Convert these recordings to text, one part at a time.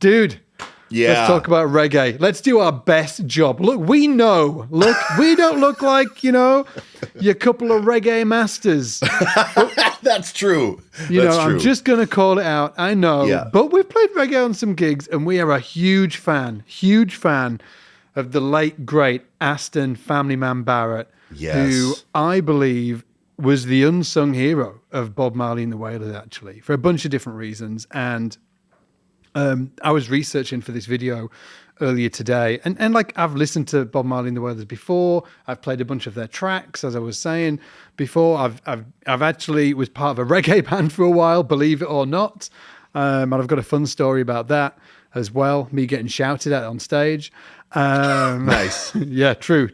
Dude. Yeah. Let's talk about reggae. Let's do our best job. Look, we know. Look, we don't look like, your couple of reggae masters. That's true. I'm just going to call it out. I know. Yeah. But we've played reggae on some gigs, and we are a huge fan of the late, great Aston Family Man Barrett, who I believe was the unsung hero of Bob Marley and the Wailers, actually, for a bunch of different reasons. And I was researching for this video earlier today, and like I've listened to Bob Marley and the Wailers before. I've played a bunch of their tracks, as I was saying before. I've actually was part of a reggae band for a while, believe it or not, and I've got a fun story about that as well. Me getting shouted at on stage. Nice. Yeah, true.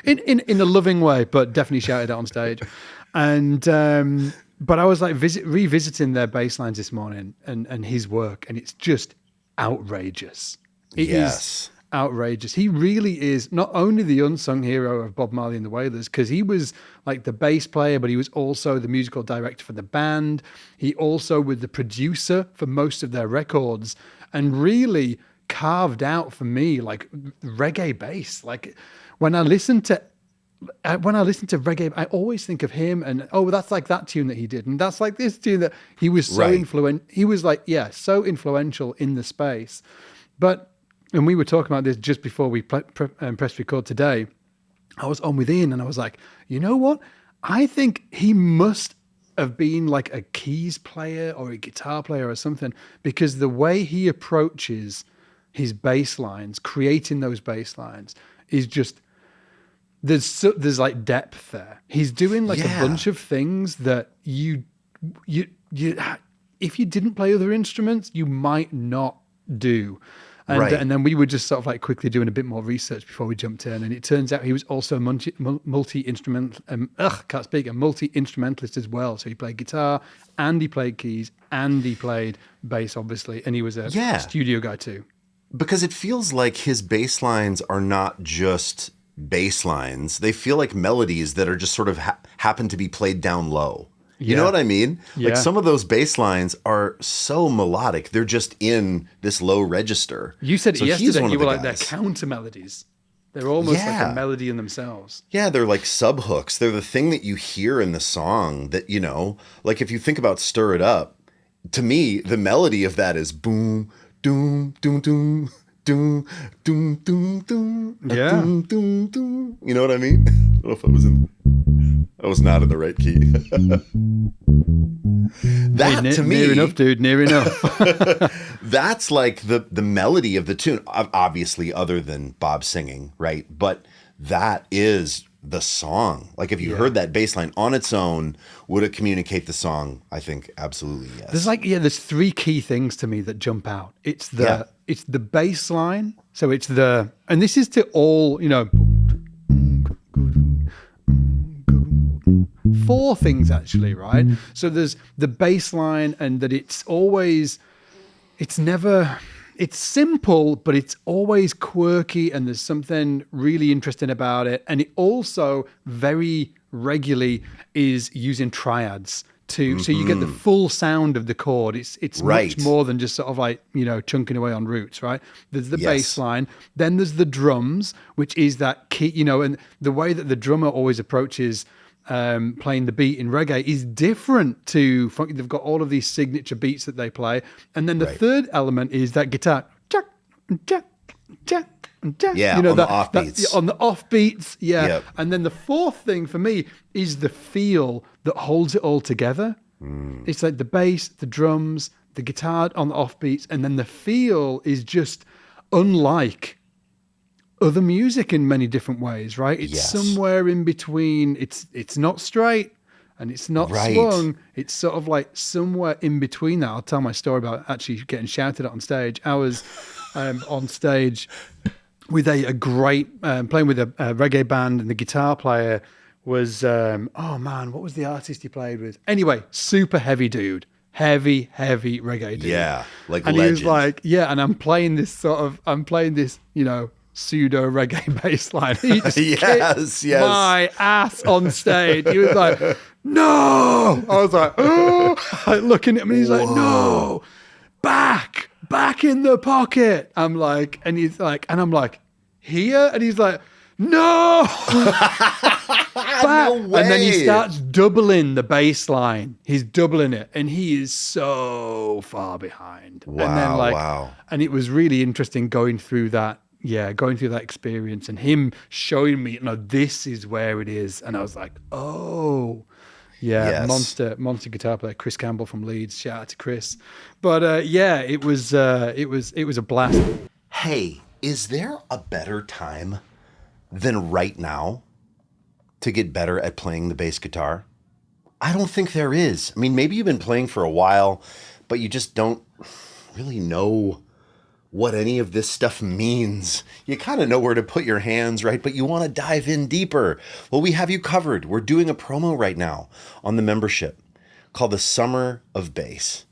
In a loving way, but definitely shouted at on stage, and. But I was like revisiting their bass lines this morning and his work, and it's just outrageous. It is outrageous. He really is not only the unsung hero of Bob Marley and the Wailers, because he was like the bass player, but he was also the musical director for the band. He also was the producer for most of their records, and really carved out for me like reggae bass. Like when I listen to reggae, I always think of him and, that's like that tune that he did. And that's like this tune that he was so he was like, so influential in the space. And we were talking about this just before we press record today. I was on with Ian and I was like, you know what? I think he must have been like a keys player or a guitar player or something, because the way he approaches his bass lines, creating those bass lines, is just, there's like depth there. He's doing like a bunch of things that you if you didn't play other instruments, you might not do. And then we were just sort of like quickly doing a bit more research before we jumped in, and it turns out he was also a multi-instrumentalist as well. So he played guitar and he played keys and he played bass, obviously, and he was a studio guy too. Because it feels like his bass lines are not just bass lines. They feel like melodies that are just sort of happen to be played down low. You know what I mean? Yeah. Like some of those bass lines are so melodic. They're just in this low register. You said it yesterday. You were like, they're counter melodies. They're almost like a melody in themselves. Yeah, they're like sub hooks. They're the thing that you hear in the song that, like if you think about Stir It Up, to me, the melody of that is boom, doom, doom, doom. Doom, doom, doom, doom, doom, doom, doom. You know what I mean? I don't know if I was not in the right key. To me, near enough, dude. Near enough. That's like the melody of the tune. Obviously, other than Bob singing, right? But that is the song. Like if you heard that bass line on its own, would it communicate the song? I think absolutely yes. There's three key things to me that jump out. It's the bass line. So and this is to all, four things actually, right? So there's the bass line, and that it's simple, but it's always quirky, and there's something really interesting about it. And it also very regularly is using triads too. So you get the full sound of the chord. It's much more than just sort of like, chunking away on roots, right? There's the bass line. Then there's the drums, which is that key, and the way that the drummer always approaches playing the beat in reggae is different to funk. They've got all of these signature beats that they play. And then the third element is that guitar. Jack, jack, jack. Yeah, on the offbeats. On the offbeats, yeah. Yep. And then the fourth thing for me is the feel that holds it all together. It's like the bass, the drums, the guitar on the offbeats, and then the feel is just unlike other music in many different ways, right? It's somewhere in between. It's not straight and it's not swung. It's sort of like somewhere in between that. I'll tell my story about actually getting shouted at on stage. I was on stage with a great playing with a reggae band, and the guitar player was what was the artist he played with? Anyway, super heavy dude, heavy reggae dude. Yeah, like and legend. He was like, and I'm playing this pseudo reggae bass line. He just kicked my ass on stage. He was like, no. I was like, oh, like looking at him, and he's like, no, back. back in the pocket. I'm like, and he's like, and I'm like, here? And he's like, no. No way. And then he starts doubling the bass line. He's doubling it, and he is so far behind. Wow, and then wow. And it was really interesting going through that. Yeah, going through that experience and him showing me, this is where it is. And I was like, oh, yeah, Yes. monster guitar player, Chris Campbell from Leeds. Shout out to Chris. But yeah, it was a blast. Hey, is there a better time than right now to get better at playing the bass guitar? I don't think there is. I mean, maybe you've been playing for a while, but you just don't really know what any of this stuff means. You kind of know where to put your hands, right? But you want to dive in deeper. Well, we have you covered. We're doing a promo right now on the membership called the Summer of Bass.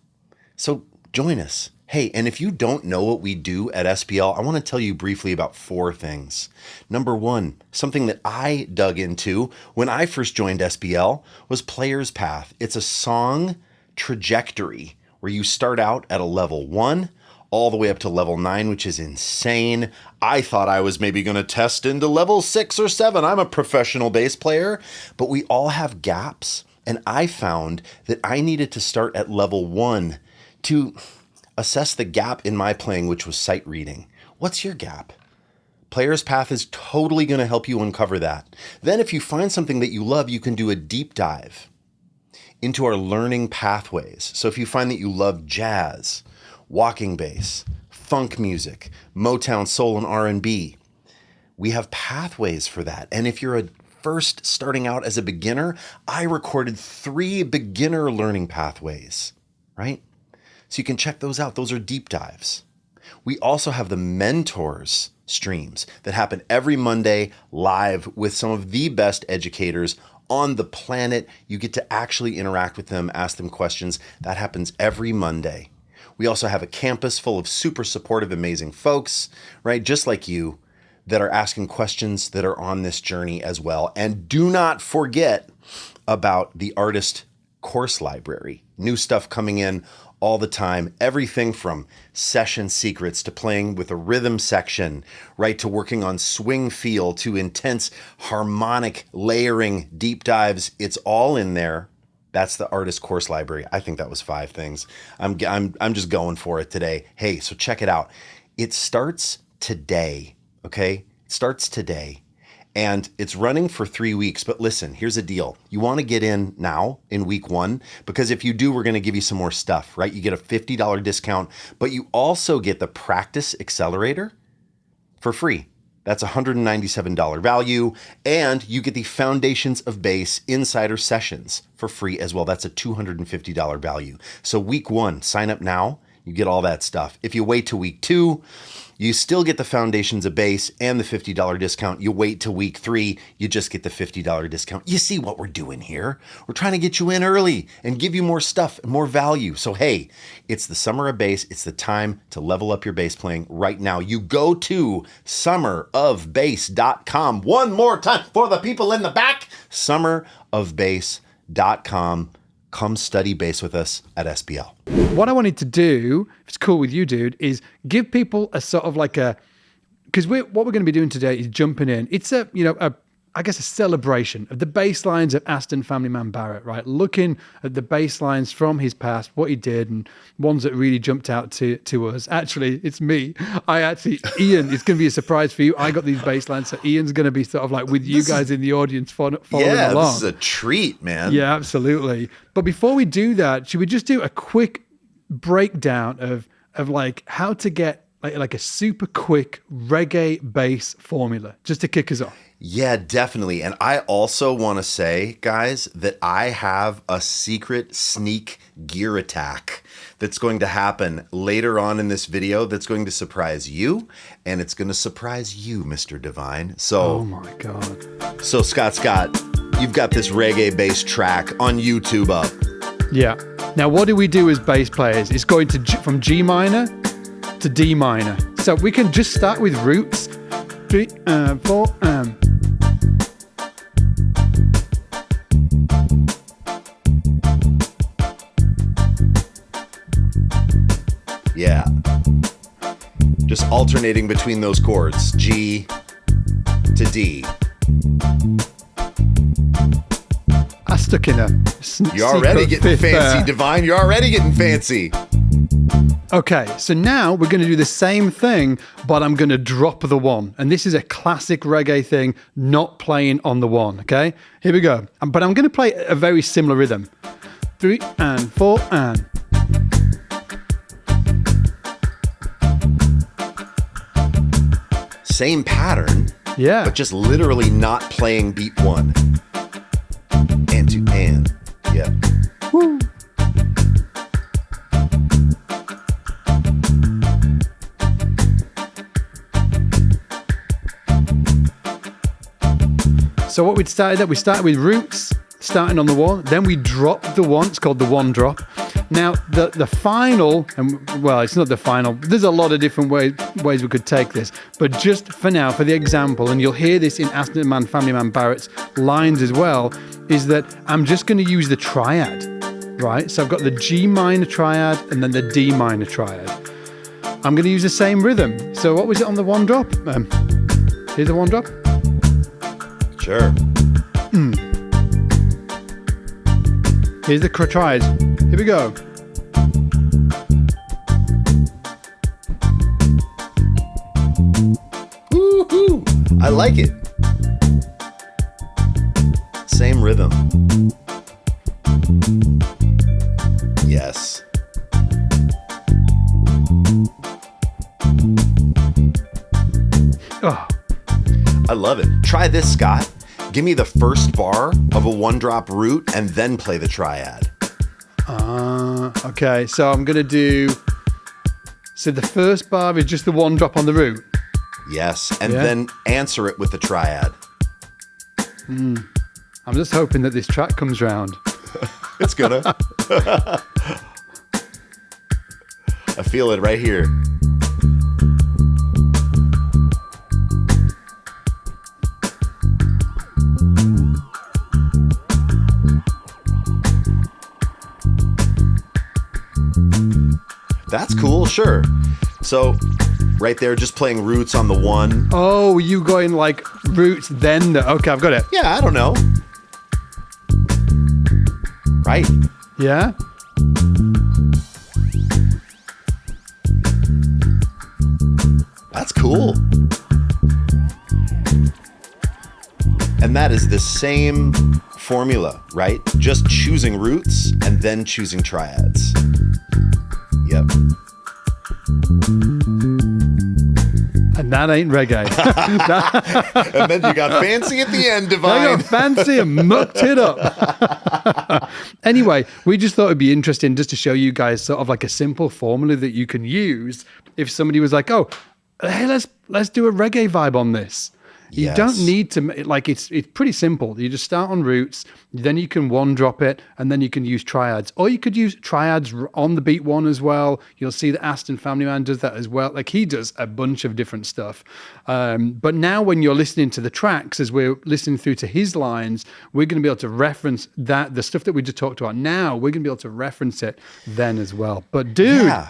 So join us. Hey, and if you don't know what we do at SPL, I want to tell you briefly about 4 things. Number 1, something that I dug into when I first joined SPL was Player's Path. It's a song trajectory where you start out at a level 1 all the way up to level 9, which is insane. I thought I was maybe going to test into level 6 or 7. I'm a professional bass player, but we all have gaps. And I found that I needed to start at level 1 to assess the gap in my playing, which was sight reading. What's your gap? Player's Path is totally going to help you uncover that. Then if you find something that you love, you can do a deep dive into our learning pathways. So if you find that you love jazz, walking bass, funk music, Motown, soul, and R&B, we have pathways for that. And if you're first starting out as a beginner, I recorded 3 beginner learning pathways, right? So you can check those out. Those are deep dives. We also have the mentors streams that happen every Monday live with some of the best educators on the planet. You get to actually interact with them, ask them questions. That happens every Monday. We also have a campus full of super supportive, amazing folks, right? Just like you, that are asking questions that are on this journey as well. And do not forget about the artist course library. New stuff coming in all the time. Everything from session secrets to playing with a rhythm section, right, to working on swing feel, to intense harmonic layering deep dives. It's all in there. That's the artist course library. I think that was 5 things. I'm just going for it today. Hey, so check it out. It starts today, okay? It starts today. And it's running for 3 weeks. But listen, here's the deal. You want to get in now in week 1, because if you do, we're going to give you some more stuff, right? You get a $50 discount, but you also get the Practice Accelerator for free. That's a $197 value. And you get the Foundations of Bass Insider Sessions for free as well. That's a $250 value. So week 1, sign up now. You get all that stuff. If you wait to week 2, you still get the Foundations of Bass and the $50 discount. You wait to week 3, you just get the $50 discount. You see what we're doing here? We're trying to get you in early and give you more stuff and more value. So hey, it's the Summer of Bass. It's the time to level up your bass playing right now. You go to summerofbass.com. One more time for the people in the back. Summerofbass.com. Come study bass with us at SPL. What I wanted to do, if it's cool with you, dude, is give people a sort of like a, because what we're going to be doing today is jumping in. It's I guess a celebration of the bass lines of Aston Family Man Barrett, right? Looking at the bass lines from his past, what he did, and ones that really jumped out to us. Actually, it's me. Ian, it's going to be a surprise for you. I got these bass lines, so Ian's going to be sort of like with you guys in the audience following along. Yeah, this is a treat, man. Yeah, absolutely. But before we do that, should we just do a quick breakdown of like how to get like a super quick reggae bass formula, just to kick us off? Yeah, definitely. And I also want to say, guys, that I have a secret sneak gear attack that's going to happen later on in this video that's going to surprise you, and it's going to surprise you, Mr. Divine. So, oh my God. So Scott, you've got this reggae bass track on YouTube up. Yeah. Now, what do we do as bass players? It's going to from G minor to D minor. So we can just start with roots. 3, 4, Yeah. Just alternating between those chords, G to D. I stuck in a You're already getting fancy, Divine. You're already getting fancy. Okay, so now we're going to do the same thing, but I'm going to drop the one. And this is a classic reggae thing, not playing on the one, okay? Here we go. But I'm going to play a very similar rhythm. 3 and 4 and... Same pattern, yeah, but just literally not playing beat 1. And 2 and, yeah. Woo. So what we started with roots, starting on the one, then we dropped the one, it's called the one drop. Now, the final, and well, it's not the final, there's a lot of different ways we could take this, but just for now, for the example, and you'll hear this in Aston Family Man Barrett's lines as well, is that I'm just going to use the triad, right? So I've got the G minor triad and then the D minor triad. I'm going to use the same rhythm. So what was it on the one drop? Here's the one drop. Sure. Here's the triad. Here we go. Woo-hoo. I like it. Same rhythm. Yes. Oh. I love it. Try this, Scott. Give me the first bar of a one drop root and then play the triad. Okay, so I'm going to do... So the first bar is just the one drop on the root? Yes, and then answer it with the triad. I'm just hoping that this track comes round. It's gonna. I feel it right here. That's cool, sure. So, right there, just playing roots on the one. Oh, you going like roots then? Okay, I've got it. Yeah, I don't know. Right. Yeah? That's cool. And that is the same formula, right? Just choosing roots and then choosing triads. Yep. And that ain't reggae. And then you got fancy at the end, Divine. I got fancy and mucked it up. Anyway, we just thought it'd be interesting just to show you guys sort of like a simple formula that you can use if somebody was like, oh, hey, let's do a reggae vibe on this. You don't need to, like, it's pretty simple. You just start on roots, then you can one drop it, and then you can use triads. Or you could use triads on the beat one as well. You'll see that Aston Family Man does that as well. Like, he does a bunch of different stuff. But now when you're listening to the tracks, as we're listening through to his lines, we're going to be able to reference that, the stuff that we just talked about now, we're going to be able to reference it then as well. But dude... Yeah.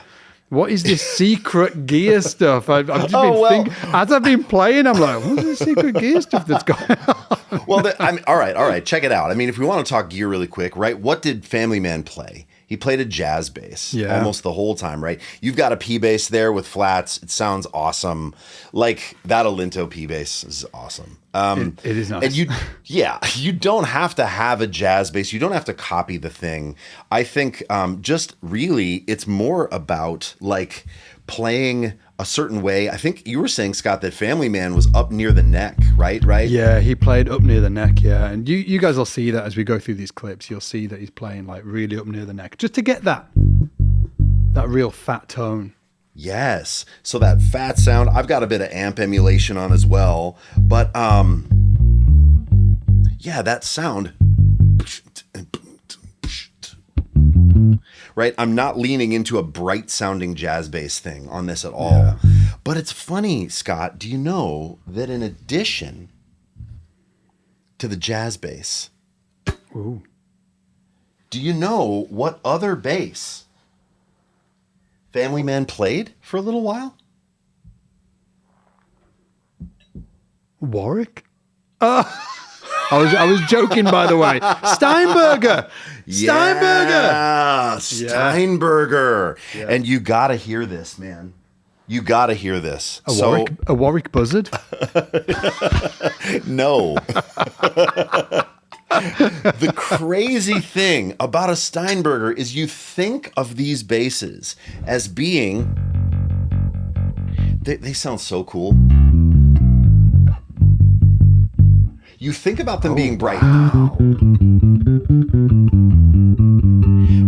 What is this secret gear stuff? I've just been thinking, as I've been playing, I'm like, what's this secret gear stuff that's going on? Well, all right, check it out. I mean, if we want to talk gear really quick, right? What did Family Man play? He played a jazz bass almost the whole time, right? You've got a P bass there with flats. It sounds awesome. Like that Alinto P bass is awesome. It is nice. And you don't have to have a jazz bass. You don't have to copy the thing. I think just really it's more about like playing a certain way. I think you were saying, Scott, that Family Man was up near the neck, right? Yeah, he played up near the neck, yeah. And you guys will see that as we go through these clips. You'll see that he's playing like really up near the neck, just to get that real fat tone. Yes. So that fat sound, I've got a bit of amp emulation on as well. But yeah, that sound. Right? I'm not leaning into a bright sounding jazz bass thing on this at all. Yeah. But it's funny, Scott, do you know that in addition to the jazz bass, ooh, do you know what other bass Family Man played for a little while? Warwick? I was joking, by the way. Steinberger. Yeah, Steinberger. Yeah. And you got to hear this, man. You got to hear this. A Warwick buzzard? No. The crazy thing about a Steinberger is you think of these basses as being, they sound so cool. You think about them being bright. Wow.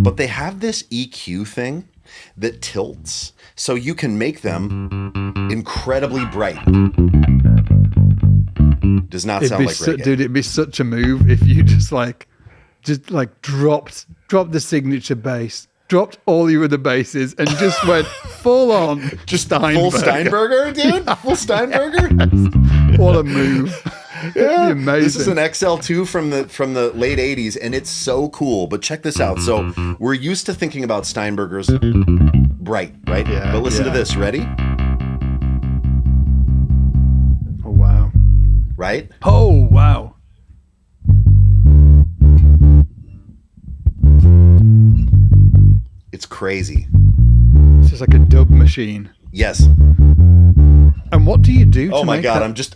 But they have this EQ thing that tilts, so you can make them incredibly bright. Does not sound like reggae. Dude, it'd be such a move if you just dropped the signature bass, dropped all your other basses, and just went full on just Steinberger. Full Steinberger, dude? Full Steinberger? Yes. What a move. Yeah, amazing. This is an XL2 from the late 80s, and it's so cool. But check this out. So we're used to thinking about Steinbergers bright, right? Yeah, but listen to this. Ready? Oh, wow. Right? Oh, wow. It's crazy. It's just like a dub machine. Yes. And what do you do to Oh my make God, that?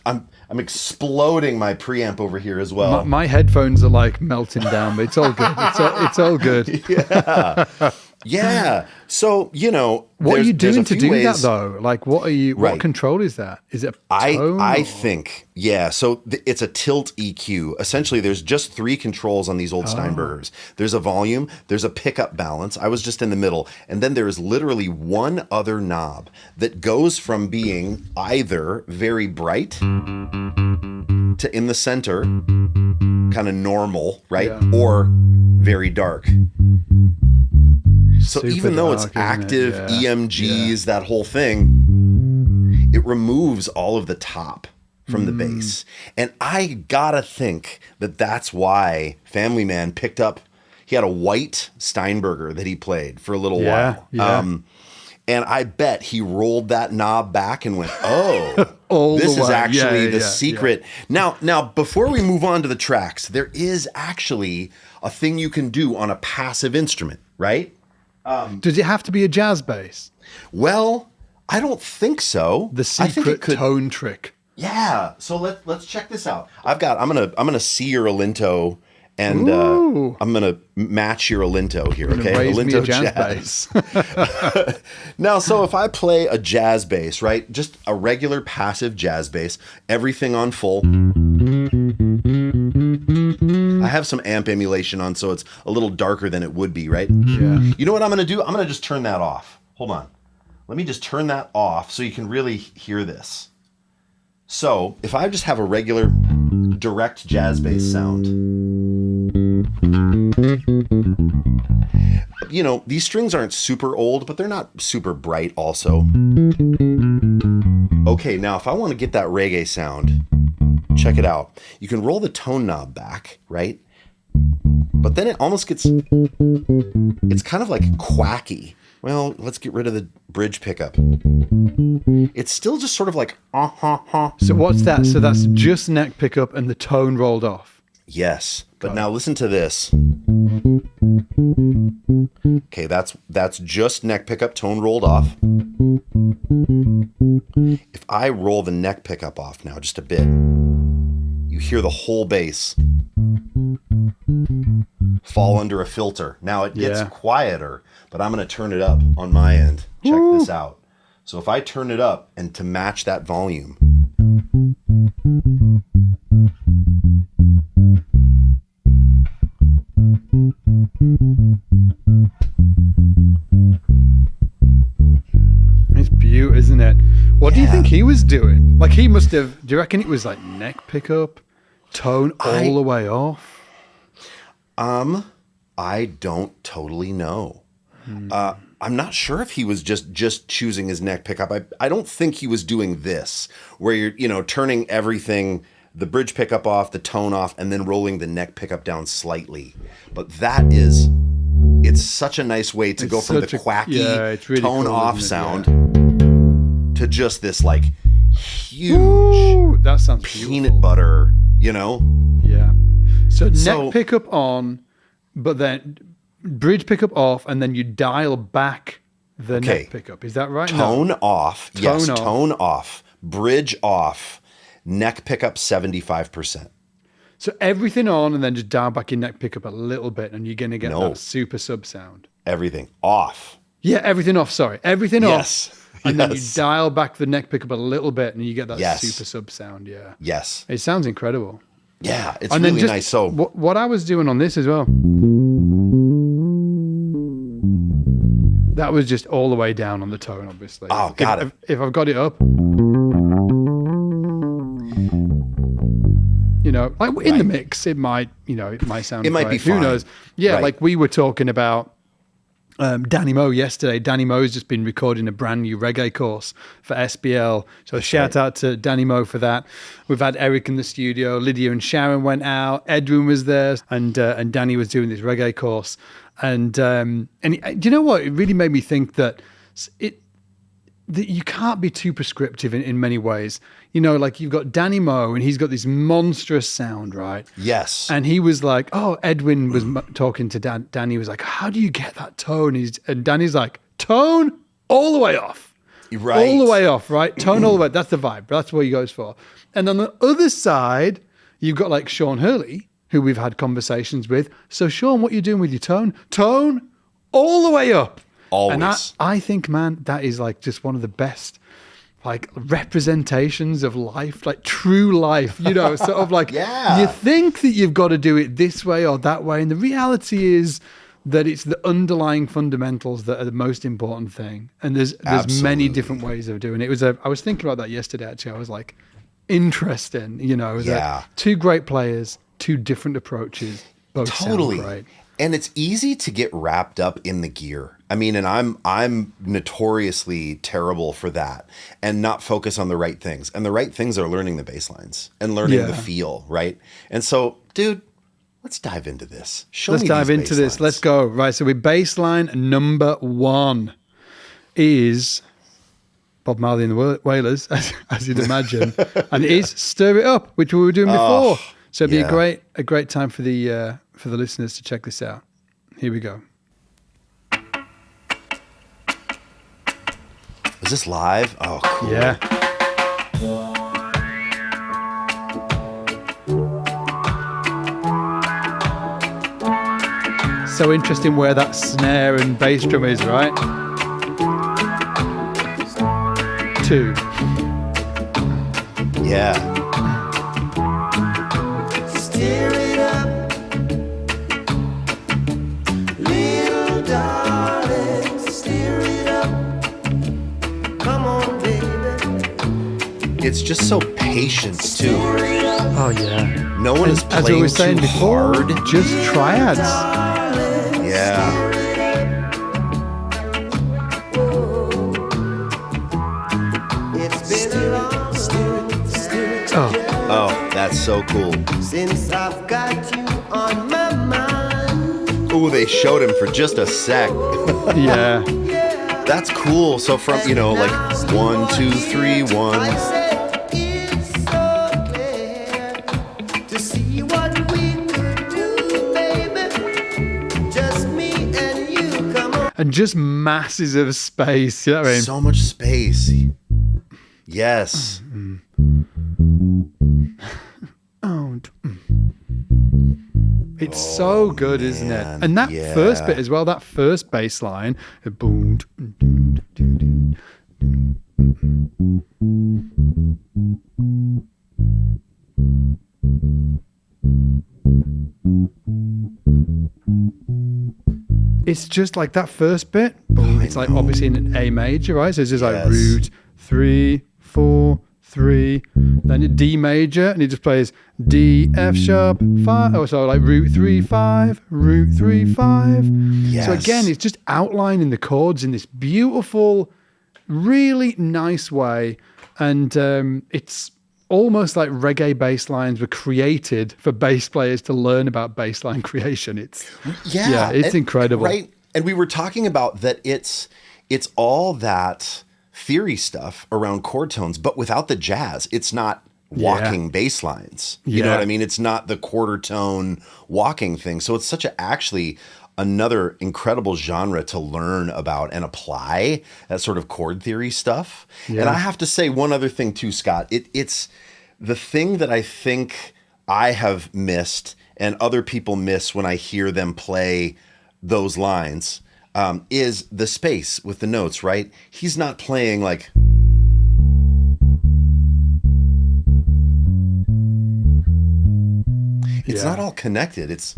I'm exploding my preamp over here as well. My headphones are like melting down, but it's all good. It's all good. Yeah. Yeah. So, what are you doing to do that ways. though? Like, what are you? Right. What control is that? Is it a tone? I think, yeah. So it's a tilt EQ. Essentially, there's just 3 controls on these old Steinbergers. There's a volume, there's a pickup balance. I was just in the middle, and then there is literally one other knob that goes from being either very bright to in the center, kind of normal, right, or very dark. So Super even though dark, it's active EMGs, that whole thing, it removes all of the top from the bass. And I gotta think that that's why Family Man picked up, he had a white Steinberger that he played for a little while. Yeah. And I bet he rolled that knob back and went, oh, this is actually the secret. Yeah. Now, before we move on to the tracks, there is actually a thing you can do on a passive instrument, right? Does it have to be a jazz bass? Well, I don't think so. The secret tone trick. Yeah. So let's check this out. I'm gonna see your Alinto, and I'm gonna match your Alinto here. Okay, Alinto jazz. Now, so if I play a jazz bass, right, just a regular passive jazz bass, everything on full. I have some amp emulation on, so it's a little darker than it would be, right? Yeah. You know what I'm going to do? I'm going to just turn that off. Hold on. Let me just turn that off so you can really hear this. So if I just have a regular direct jazz bass sound, these strings aren't super old, but they're not super bright also. Okay, now if I want to get that reggae sound, check it out. You can roll the tone knob back, right? But then it almost gets, it's kind of like quacky. Well, let's get rid of the bridge pickup. It's still just sort of like, So what's that? So that's just neck pickup and the tone rolled off. Yes. But now listen to this. Okay, that's just neck pickup, tone rolled off. If I roll the neck pickup off now just a bit, you hear the whole bass fall under a filter. Now it gets quieter, but I'm going to turn it up on my end. Check this out. So if I turn it up and to match that volume, It's beautiful, isn't it? What do you think he was doing? Like, he must have, do you reckon it was like neck pickup, tone all the way off? I don't totally know. I'm not sure if he was just choosing his neck pickup. I don't think he was doing this, where you're, turning everything, the bridge pickup off, the tone off, and then rolling the neck pickup down slightly. But it's such a nice way to go from the quacky really tone cool, off isn't it? sound to just this like huge Ooh, that sounds beautiful. peanut butter, Yeah. So neck pickup on, but then bridge pickup off, and then you dial back the neck pickup. Is that right? Tone off. Yes, off. tone off. Bridge off. Neck pickup 75%. So everything on, and then just dial back your neck pickup a little bit, and you're going to get that super sub sound. Everything off. Yeah, everything off. Sorry. Everything Yes. off. And then you dial back the neck pickup a little bit, and you get that super sub sound. Yeah. Yes. It sounds incredible. Yeah, it's and really then nice. So what I was doing on this as well, that was just all the way down on the tone, obviously. Oh, got it. If I've got it up, like in the mix, it might sound. It might great. be fine. Who knows? Yeah, Right. like we were talking about Danny Moe yesterday. Danny Moe's just been recording a brand new reggae course for SBL. So shout out to Danny Moe for that. We've had Eric in the studio. Lydia and Sharon went out. Edwin was there, and Danny was doing this reggae course. And do you know what? It really made me think that you can't be too prescriptive in many ways. Like you've got Danny Moe, and he's got this monstrous sound, right? yes. And he was like, Edwin was talking to Danny, was like, how do you get that tone? And Danny's like, tone all the way off. Right. All the way off, right? Tone all the way. That's the vibe. That's what he goes for. And on the other side, you've got like Sean Hurley, who we've had conversations with. So Sean, what are you doing with your tone? Tone all the way up. Always. And I think, man, that is like just one of the best like representations of life, like true life, sort of like you think that you've got to do it this way or that way. And the reality is that it's the underlying fundamentals that are the most important thing. And there's many different ways of doing it. I was thinking about that yesterday, actually. I was like, interesting, that two great players, two different approaches, both sound great. And it's easy to get wrapped up in the gear. I mean, and I'm notoriously terrible for that and not focus on the right things. And the right things are learning the bass lines and learning the feel, right? And so, dude, let's dive into this. Let's dive into this. Let's go. Right, so with bass line number 1 is Bob Marley and the Wailers, as you'd imagine. And it is Stir It Up, which we were doing before. So it'd be a great time for the listeners to check this out. Here we go. Is this live? Oh, cool. Yeah. So interesting where that snare and bass drum is, right? 2. Yeah. Stir it up, little darling, stir it up. Come on, baby. It's just so patient, too. Oh, yeah. No one is As we playing were saying too before, hard. just triads. Yeah. It's been a long, Oh, that's so cool. since I've got you on my mind. Ooh, they showed him for just a sec. Yeah. That's cool. So from, like 1, 2, 3, 1. I said it's so clear to see what we could do, baby. Just me and you, come on. And just masses of space. You know what I mean? So much space. Yes. It's so good, isn't it? And that first bit as well, that first bass line, boom, it's just like that first bit, boom, it's like obviously in an A major, right? So it's just like root 3, 4, 3, then a D major, and he just plays D, F sharp, 5. Oh, so like root 3, 5, root 3, 5. Yes. So again, it's just outlining the chords in this beautiful, really nice way. And it's almost like reggae bass lines were created for bass players to learn about bass line creation. It's incredible. Right. And we were talking about that it's all that theory stuff around chord tones, but without the jazz. It's not walking bass lines. You know what I mean? It's not the quarter tone walking thing. So it's such actually another incredible genre to learn about and apply that sort of chord theory stuff. Yeah. And I have to say one other thing too, Scott. It's the thing that I think I have missed and other people miss when I hear them play those lines is the space with the notes, right? He's not playing like... It's not all connected. It's...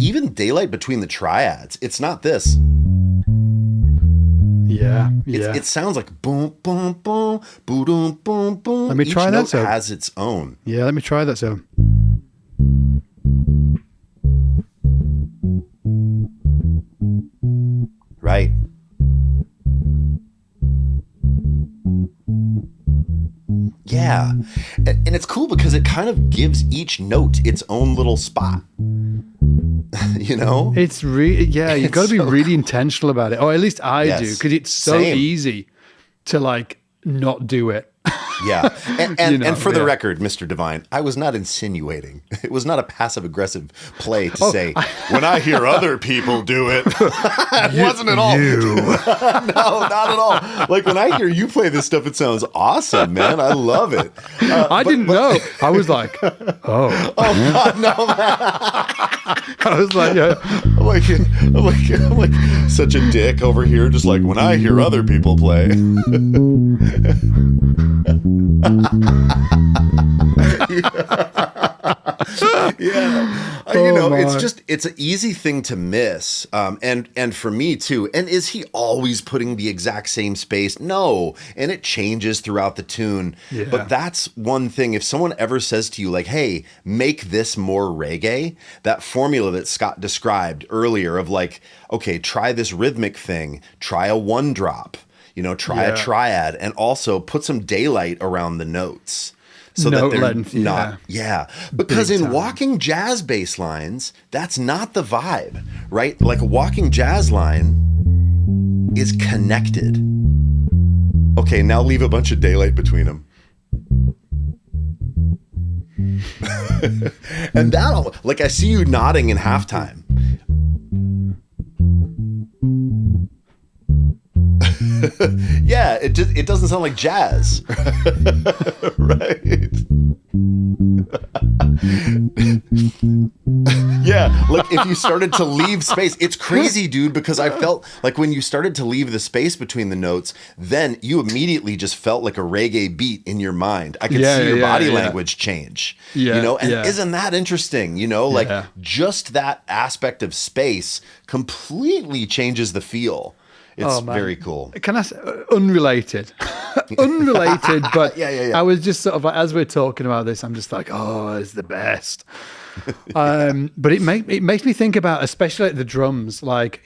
Even daylight between the triads, it's not this. Yeah. It sounds like boom, boom, boom, boom, boom, boom, boom. Let me try that. So has its own. Yeah, let me try that. So. Right. Yeah. And it's cool because it kind of gives each note its own little spot. You know? It's really, you've got to be really intentional about it. Or at least I do, because it's so easy to like not do it. Yeah. And for the record, Mr. Divine, I was not insinuating. It was not a passive aggressive play to say, when I hear other people do it, it wasn't at all. No, not at all. Like when I hear you play this stuff, it sounds awesome, man. I love it. I didn't know. I was like, oh. God, no, man. I was like, I'm like such a dick over here, just like when I hear other people play. It's an easy thing to miss, and for me too. And is he always putting the exact same space? No, and it changes throughout the tune. Yeah. But that's one thing. If someone ever says to you like, "Hey, make this more reggae," that formula that Scott described earlier of like, okay, try this rhythmic thing, try a one drop. Try a triad, and also put some daylight around the notes. So Note that they're length, not, because Big in time. walking jazz bass lines, that's not the vibe, right? Like a walking jazz line is connected. Okay, now leave a bunch of daylight between them. And that'll, like, I see you nodding in halftime. Yeah, it doesn't sound like jazz. Right? Yeah, like if you started to leave space, it's crazy, dude, because I felt like when you started to leave the space between the notes, then you immediately just felt like a reggae beat in your mind. I could see your body language change. And isn't that interesting? Like just that aspect of space completely changes the feel. It's very cool. Can I say, unrelated, but I was just sort of like, as we're talking about this, I'm just like, oh, it's the best. But it makes me think about, especially like the drums, like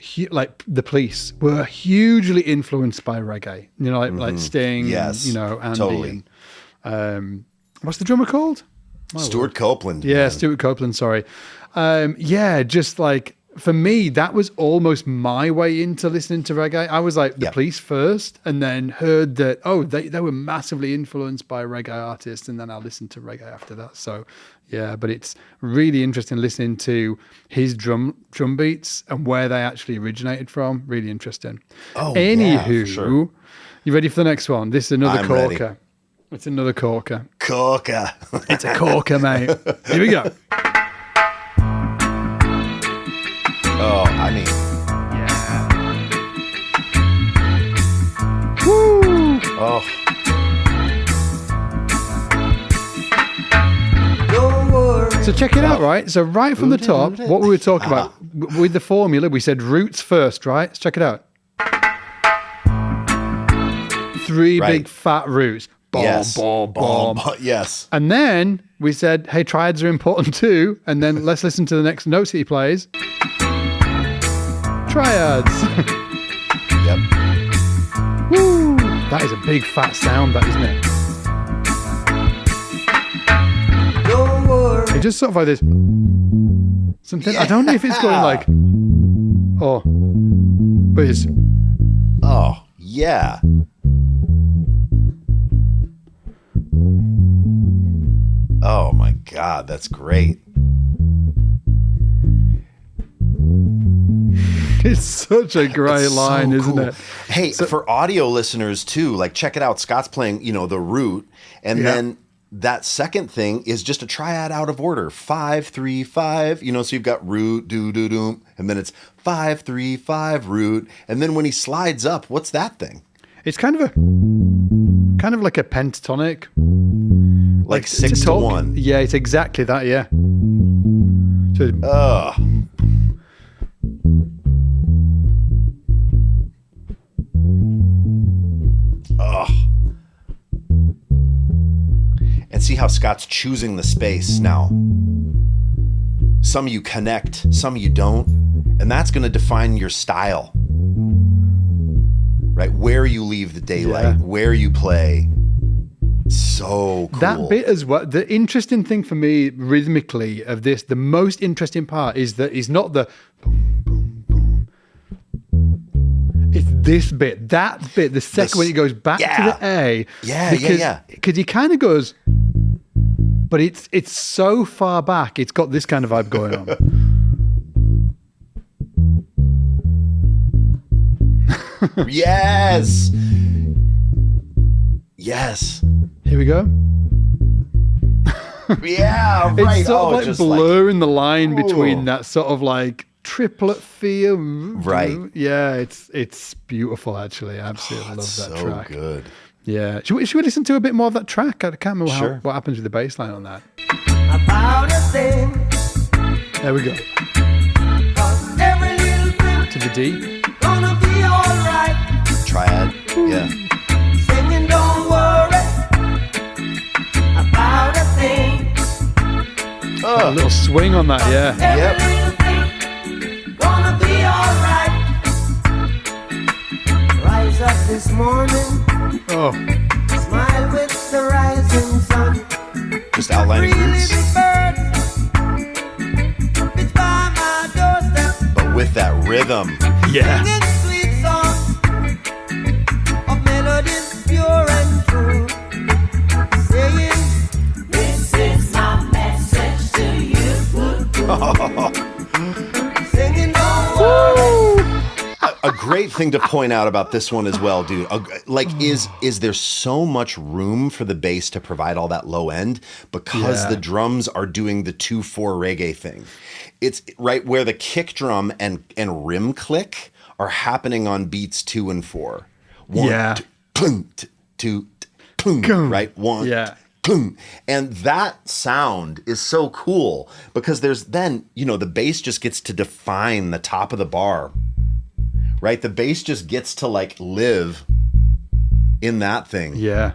the Police were hugely influenced by reggae. Like Sting, yes, Andy. totally. And, what's the drummer called? Stuart Copeland. Yeah, man. Stuart Copeland. Sorry. Just like. For me, that was almost my way into listening to reggae. I was like the Police first, and then heard that, they were massively influenced by reggae artists, and then I listened to reggae after that. So, but it's really interesting listening to his drum beats and where they actually originated from. Really interesting. Anywho, sure. You ready for the next one? This is another corker. Ready. It's another corker. Corker. It's a corker, mate. Here we go. Oh, I mean. Yeah. Woo! Oh. So check it out, right? So right from the top, what we were talking about with the formula, we said roots first, right? Let's check it out. 3 big fat roots. Bomb, bomb. Yes. And then we said, hey, triads are important too. And then let's listen to the next notes that he plays. Triads. Yep. Woo! That is a big fat sound, that, isn't it? It just sort of like this. Something. I don't know if it's going like. Oh, but it's Oh, yeah. Oh my God, that's great. it's such a great It's line, so isn't cool. it? Hey, for audio listeners too, like check it out. Scott's playing, the root, and Yeah. then that second thing is just a triad out of order. 5-3-5. So you've got root, do, and then it's 5-3-5 root, and then when he slides up, what's that thing? It's kind of like a pentatonic, Like it's 6 a to talk. 1. Yeah, it's exactly that. Yeah. So And see how Scott's choosing the space now. Some you connect, some you don't. And that's going to define your style. Right? Where you leave the daylight, Yeah. where you play. So cool. that bit as well. The interesting thing for me rhythmically of this, the most interesting part is that it's not the boom, boom, boom. It's this bit, that bit, the second when it goes back to the A. Yeah. Because he kind of goes, but it's so far back, it's got this kind of vibe going on. Yes. Yes. Here we go. Yeah, right. It's sort of like just blurring the line between Ooh. that sort of like triplet feel. Right. Yeah, it's beautiful actually. I absolutely love that so track. good. Yeah. Should we listen to a bit more of that track? I can't remember Sure. what happens with the bass line on that. About a thing, There we go. 'cause every little thing To the D. gonna be alright. Triad. Yeah. Singing, don't worry about a thing. A little swing on that, yeah. Yep. Every little thing gonna be alright. Rise up this morning, Oh, smile with the rising sun. Just outlining Three roots, little birds, it's by my doorstep. but with that rhythm. yeah. Singing sweet songs of melodies pure and true, saying, "This is my message to you." Singing, "Don't worry." A great thing to point out about this one as well, dude. Is there so much room for the bass to provide all that low end because Yeah. the drums are doing the 2/4 reggae thing. It's right where the kick drum and rim click are happening on beats 2 and 4. One, Yeah. two, plum, two, plum, right? One, Yeah. plum. And that sound is so cool because there's then, the bass just gets to define the top of the bar. Right? The bass just gets to like live in that thing. Yeah.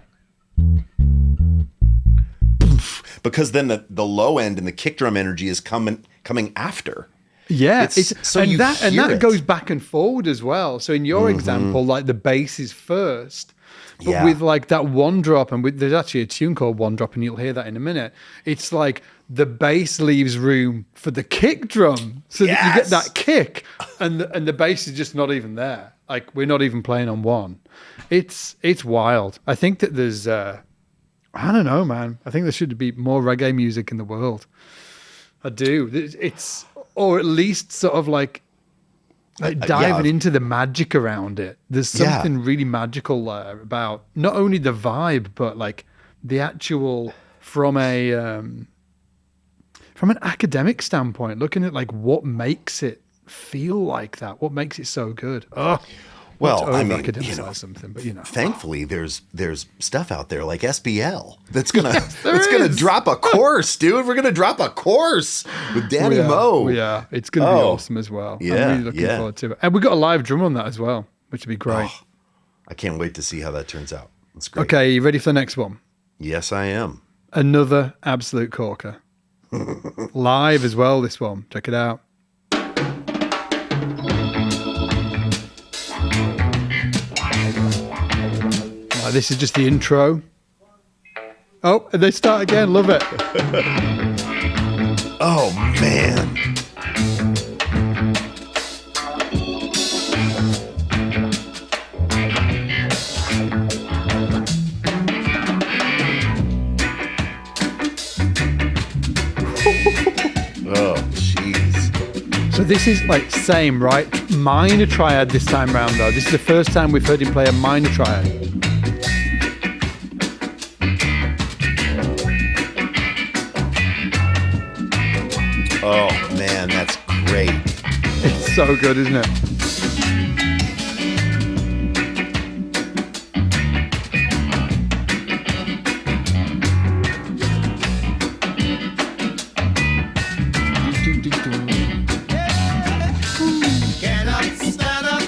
Because then the low end and the kick drum energy is coming after. Yeah, It's- so you that hear it. goes back and forward as well. So in your example, like the bass is first, but Yeah. with like that one drop, and there's actually a tune called One Drop, and you'll hear that in a minute. It's like the bass leaves room for the kick drum, so that you get Yes. that kick, and the bass is just not even there. Like we're not even playing on one. It's wild. I think that there's I don't know, man. I think there should be more reggae music in the world. I do. It's or at least sort of like diving into the magic around it. There's Yeah. something really magical about not only the vibe, but like the actual from an academic standpoint, looking at like what makes it feel like that, what makes it so good. Oh, Well, I mean, academicize something, but thankfully there's stuff out there like SBL that's gonna there gonna is. drop a course, dude. We're gonna drop a course with Danny Moe. Yeah, it's going to be awesome as well. Yeah, I'm really looking yeah. forward to it. And we got a live drum on that as well, which would be great. I can't wait to see how that turns out. It's great. Okay, you ready for the next one? Yes, I am. Another absolute corker. Live as well, this one. Check it out. This is just the intro. Oh, and they start again. Love it. Oh man. this is like same, right? Minor triad this time round though. This is the first time we've heard him play a minor triad. Oh man, that's great. It's so good, isn't it? Get up, stand up,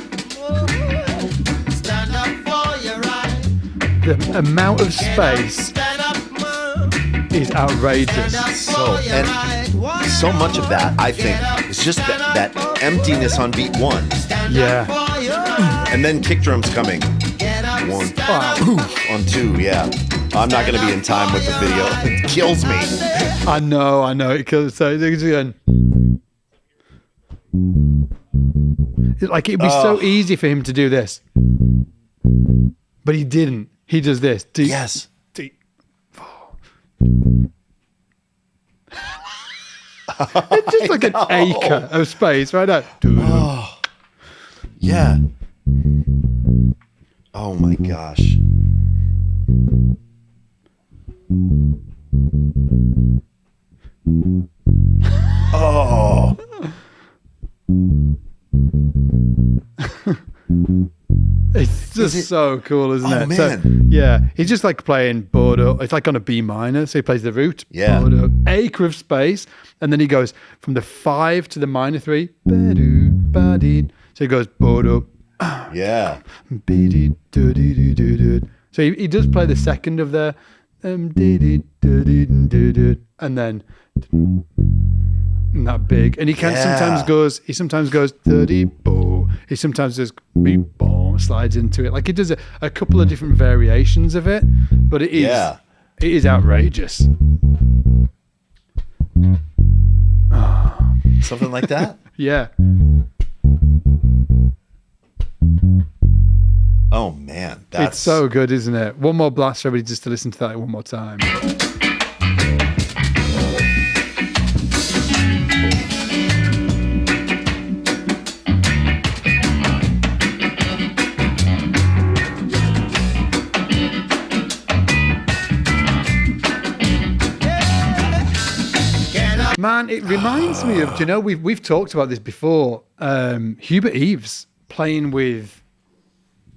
stand up for your right. The amount of space Stand up, is outrageous. So much of that, I think, is just that emptiness on beat one, Yeah. and then kick drums coming. One, on two, yeah. I'm not going to be in time with the video. It kills me. I know. It kills. So again, like it'd be so easy for him to do this, but he didn't. He does this. Deep, Yes. deep. It's just like an acre of space, right now. Yeah. Oh my gosh. Oh. It's just so cool, isn't it? Man. So, yeah, he's just like playing Bordeaux. It's like on a B minor, so he plays the root. Yeah. Bordeaux, acre of space, and then he goes from the 5 to the minor 3. Ba-doo, ba-dee. So he goes Bordeaux. Yeah. Be-dee-do-dee-doo-doo-doo. So he does play the second of the dee-dee-do-dee-doo-doo, and then not big. And he can sometimes goes 30-bo. He sometimes does beep boom, slides into it. Like he does a couple of different variations of it, but it is outrageous. Something like that? Yeah. Oh man, that's It's so good, isn't it? One more blast for everybody just to listen to that one more time. Man, it reminds me of, do you know, we've talked about this before. Hubert Eaves playing with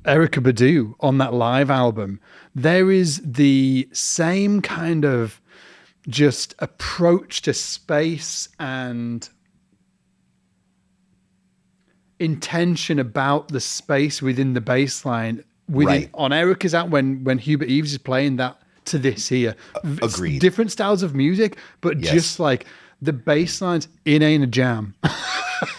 Erykah Badu on that live album. There is the same kind of just approach to space and intention about the space within the bass line on Erykah's out when Hubert Eaves is playing that to this here. Agreed. Different styles of music, but just like the bass lines, it ain't a jam. No.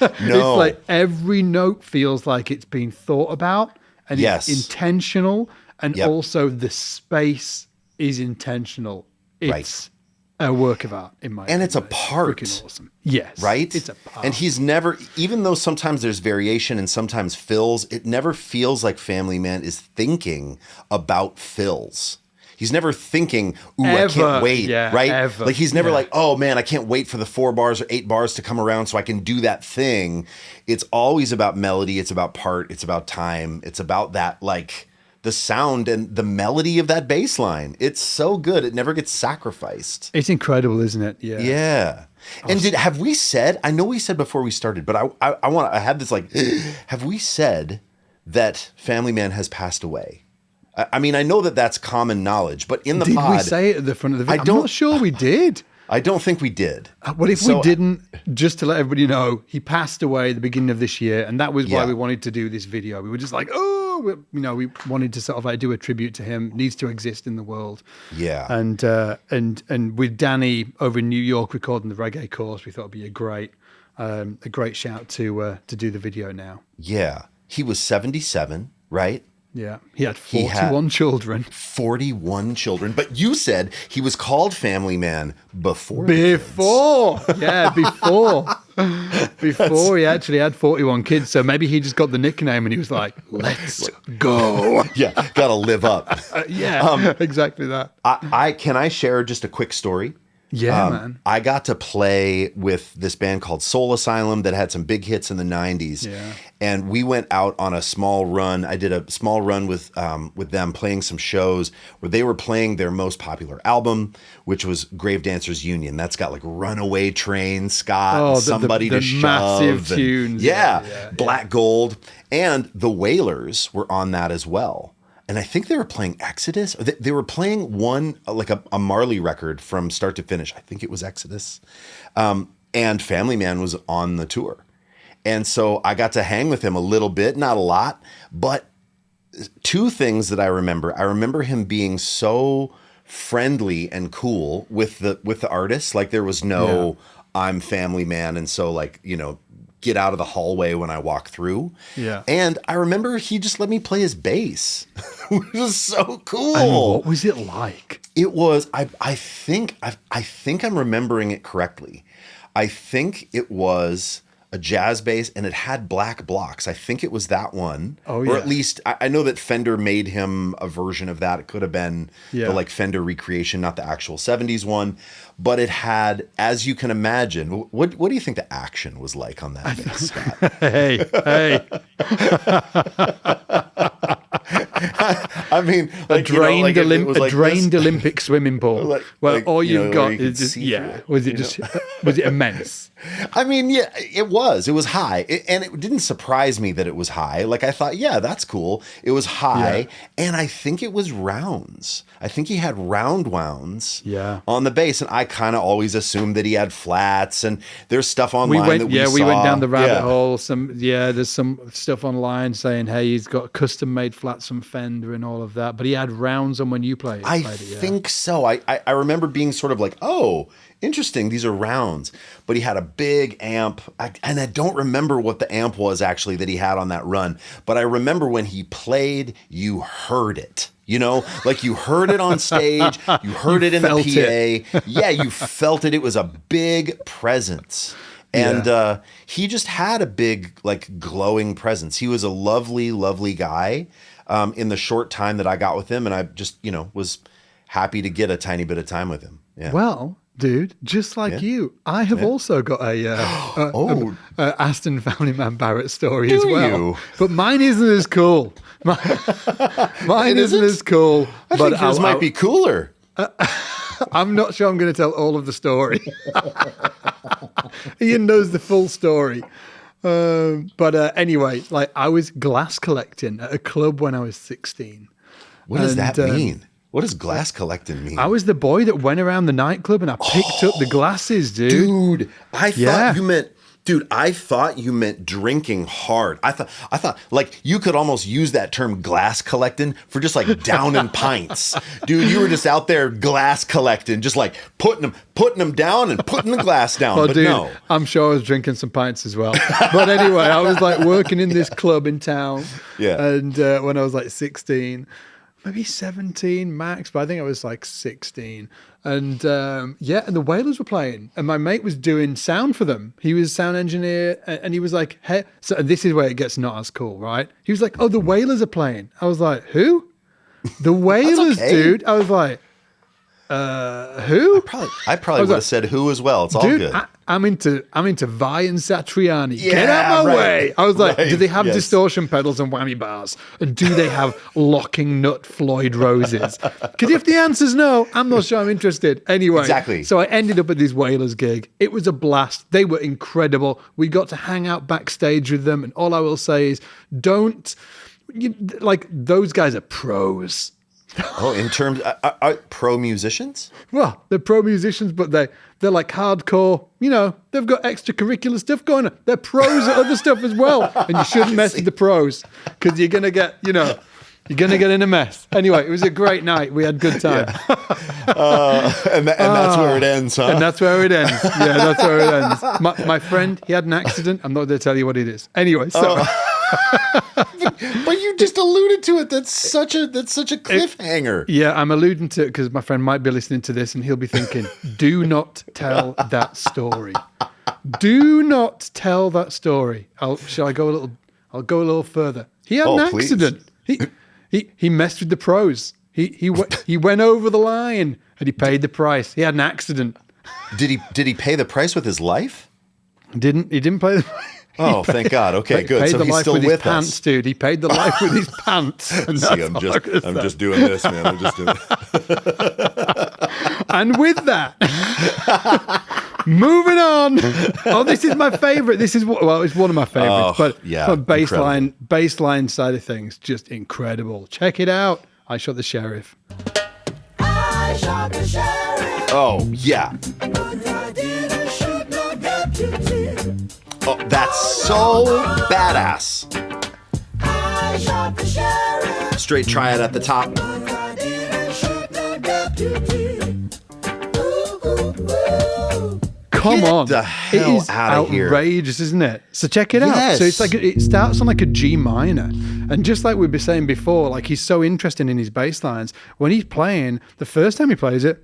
It's like every note feels like it's been thought about and it's intentional, and also the space is intentional. It's a work of art in my opinion. And it's a part. Freaking awesome. Yes. Right? It's a part. And he's never, even though sometimes there's variation and sometimes fills, it never feels like Family Man is thinking about fills. He's never thinking, ooh, I can't wait, right? Ever. Like he's never like, oh man, I can't wait for the 4 bars or 8 bars to come around so I can do that thing. It's always about melody. It's about part. It's about time. It's about that, like the sound and the melody of that bass line. It's so good. It never gets sacrificed. It's incredible, isn't it? Yeah. Yeah. And have we said, I know we said before we started, but I had this like, have we said that Family Man has passed away? I mean, I know that that's common knowledge, but in the pod... Did we say it at the front of the video? I'm not sure we did. I don't think we did. What if we didn't? Just to let everybody know, he passed away at the beginning of this year, and that was why we wanted to do this video. We were just like, we wanted to sort of like do a tribute to him. Needs to exist in the world. Yeah. And with Danny over in New York recording the Reggae course, we thought it'd be a great shout to do the video now. Yeah. He was 77, right? Yeah, he had 41 children. 41 children. But you said he was called Family Man before. Before he actually had 41 kids. So maybe he just got the nickname and he was like, let's go. Yeah, gotta live up. Yeah, exactly that. Can I share just a quick story? Yeah, man. I got to play with this band called Soul Asylum that had some big hits in the 90s. Yeah. And we went out on a small run. I did a small run with them playing some shows where they were playing their most popular album, which was Grave Dancers Union. That's got like Runaway Train, Scott, Somebody the to Shove. massive and- tunes. Yeah, Black Gold. And the Wailers were on that as well. And I think they were playing Exodus. They were playing one, like a Marley record from start to finish. I think it was Exodus. And Family Man was on the tour. And so I got to hang with him a little bit, not a lot. But two things that I remember. I remember him being so friendly and cool with the artists. Like there was no, I'm Family Man. And so like, get out of the hallway when I walk through. Yeah. And I remember he just let me play his bass, which was so cool. And what was it like? It was, I think I'm remembering it correctly. I think it was a jazz bass and it had black blocks. I think it was that one. Oh, yeah. Or at least I know that Fender made him a version of that. It could have been the like Fender recreation, not the actual 70s one. But it had, as you can imagine, what do you think the action was like on that bass, Scott? Hey. I mean, like, a drained Olympic swimming pool. All you've got is just, Was it immense? I mean, yeah, it was high. And it didn't surprise me that it was high. Like I thought, yeah, that's cool. It was high. And I think it was rounds. I think he had round wounds on the bass. And I kind of always assumed that he had flats, and there's stuff online we went down the rabbit hole. There's some stuff online saying, hey, he's got custom made flats from Fender and all of that. But he had rounds on when you played it. I think so. I remember being sort of like, oh, interesting, these are rounds. But he had a big amp, and I don't remember what the amp was actually that he had on that run. But I remember when he played, you heard it. Like you heard it on stage, you heard it in the PA. Yeah, you felt it. It was a big presence. And he just had a big, like, glowing presence. He was a lovely, lovely guy in the short time that I got with him. And I just, was happy to get a tiny bit of time with him. Yeah. Well, dude, just like you, I have also got a Aston Family Man Barrett story as well. But mine isn't as cool. Mine isn't as cool. I think yours might be cooler. I'm not sure I'm going to tell all of the story. Ian knows the full story. But anyway, like I was glass collecting at a club when I was 16. What does that mean? What does glass collecting mean? I was the boy that went around the nightclub and I picked up the glasses, dude. Dude, I thought you meant drinking hard. I thought like you could almost use that term glass collecting for just like downing pints. Dude, you were just out there glass collecting, just like putting them down and putting the glass down. Oh, but dude, no. I'm sure I was drinking some pints as well. But anyway, I was like working in this club in town. Yeah. And when I was like 16, maybe 17 max, but I think I was like 16. And and the Wailers were playing, and my mate was doing sound for them. He was sound engineer, and he was like, hey, so this is where it gets not as cool, right? He was like, oh, the Wailers are playing. I was like, who? The Wailers, dude. I was like, who? I probably would have said who as well. It's all good. I'm into Vi and Satriani. Get out my way. I was like, do they have distortion pedals and whammy bars? And do they have locking nut Floyd Roses? Because if the answer's no, I'm not sure I'm interested. Anyway, exactly. So I ended up at this Wailers gig. It was a blast. They were incredible. We got to hang out backstage with them. And all I will say is those guys are pros. Oh, in terms pro musicians? Well, they're pro musicians, but they're like hardcore. They've got extracurricular stuff going on. They're pros at other stuff as well, and you shouldn't mess with the pros because you're gonna get in a mess. Anyway, it was a great night. We had good time. And that's where it ends, huh? And that's where it ends. Yeah, that's where it ends. My friend, he had an accident. I'm not going to tell you what it is. Anyway, so. But you just alluded to it. That's such a cliffhanger. Yeah, I'm alluding to it because my friend might be listening to this and he'll be thinking, do not tell that story. Do not tell that story. Shall I go a little? I'll go a little further. He had an accident. He messed with the pros. He went over the line and he paid the price. He had an accident. Did he pay the price with his life? He didn't play the Oh, thank God. Okay, good. Paid So the he's life still with with his pants, us. dude. He paid the life with his pants. And See, I'm just doing this, man. I'm just doing. And with that, moving on. Oh, this is my favorite. It's one of my favorites. But yeah, from baseline side of things, just incredible. Check it out. I Shot the Sheriff. I shot the sheriff, Oh yeah. but I didn't shoot no deputy. Oh, that's so badass. I shot the sheriff, Straight triad at the top. but I didn't shoot no deputy. Ooh, ooh, ooh. Come Get on. the hell it is outta here. outrageous, isn't it? So check it out. Yes. So it's like it starts on like a G minor. And just like we were saying before, like he's so interested in his bass lines. When he's playing, the first time he plays it,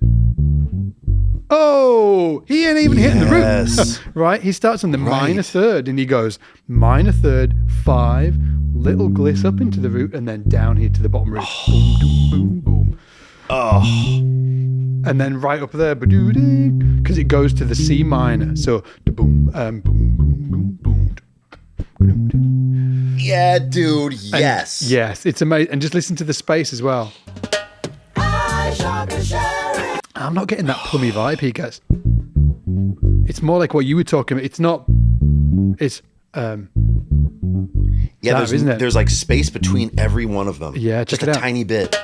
oh, he ain't even hitting the Yes. root. Right? He starts on the Right. minor third and he goes minor third, 5, little gliss up into the root, and then down here to the bottom root. Boom, boom, boom, boom. Oh, And then right up there, because it goes to the C minor. So boom, boom, boom, boom, boom. yeah, dude. Yes. Yes, it's amazing. And just listen to the space as well. I shot the sheriff, I'm not getting that plummy vibe he gets. It's more like what you were talking about. It's not. It's Yeah, That, isn't it? there's like space between every one of them. Yeah, just check it a out. tiny bit.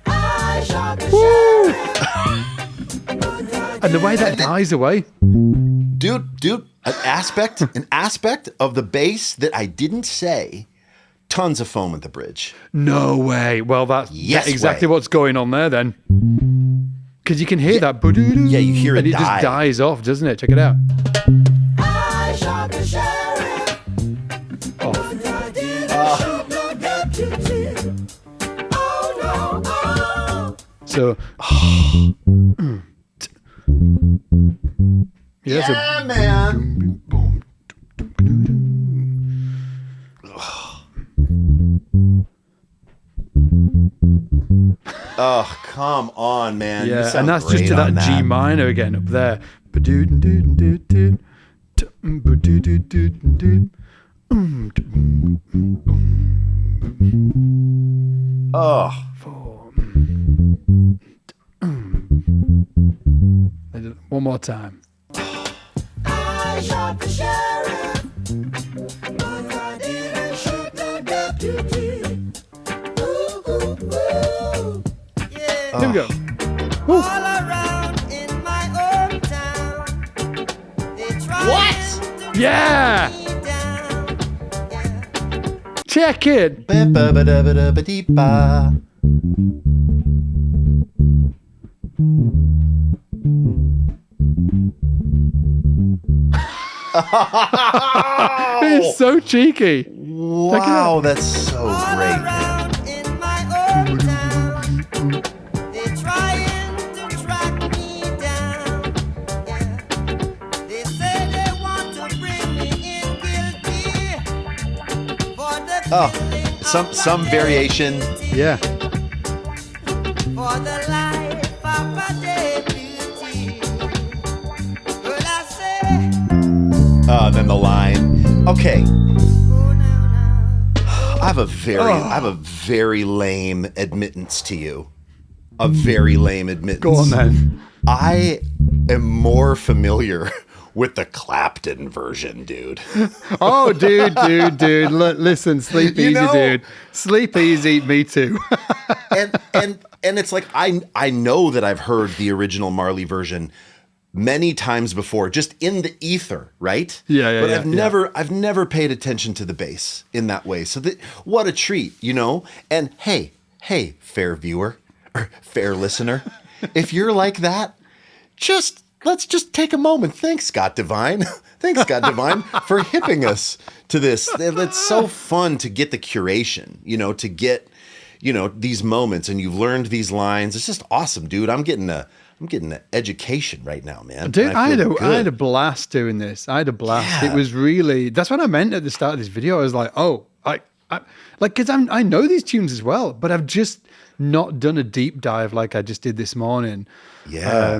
I shot the Woo! sheriff, And the way that dies away. Dude, an aspect of the bass that I didn't say. Tons of foam at the bridge. No way. Well, that's Yes exactly way. what's going on there then. Because you can hear that. Yeah, you hear it and it just die. dies off, doesn't it? Check it out. I shot the sheriff, Off. but I didn't shoot no deputy. Oh no, oh. So. Yeah, so Yeah, man. Oh, come on, man. You yeah, sound and that's just great to that on G minor again up there. Oh, One more time. I shot the sheriff, but I didn't shoot no deputy. Ooh, ooh, ooh. Yeah. Here we go. All around in my hometown, they try What? to Yeah. me down. Yeah. Check it. ba-ba-da-ba-da-ba-dee-ba. It's so cheeky. Wow, that's so All great, man. around in my hometown, they trying to track me down. Yeah. They say they want to bring me in guilty for the killing of Some a variation. deputy, Yeah. for the life of a deputy. Well, I say, Then the line. Okay, oh, now. I have a very lame admittance to you. A very lame admittance. Go on then. I am more familiar with the Clapton version, dude. Oh, dude. Listen, sleep You easy, know- dude. Sleep easy. Me too. and it's like I know that I've heard the original Marley version many times before, just in the ether, right? Yeah, But yeah, I've never paid attention to the bass in that way. So what a treat, you know? And hey, fair viewer or fair listener, if you're like that, let's just take a moment. Thanks, Scott Divine. Thanks, Scott Divine, for hipping us to this. It's so fun to get the curation, you know, to get, you know, these moments, and you've learned these lines. It's just awesome, dude. I'm getting an education right now, man. Dude, And I feel had a good. blast doing this. I had a blast. Yeah. It was really, that's what I meant at the start of this video. I was like, oh, I like, because I know these tunes as well, but I've just not done a deep dive like I just did this morning. Yeah.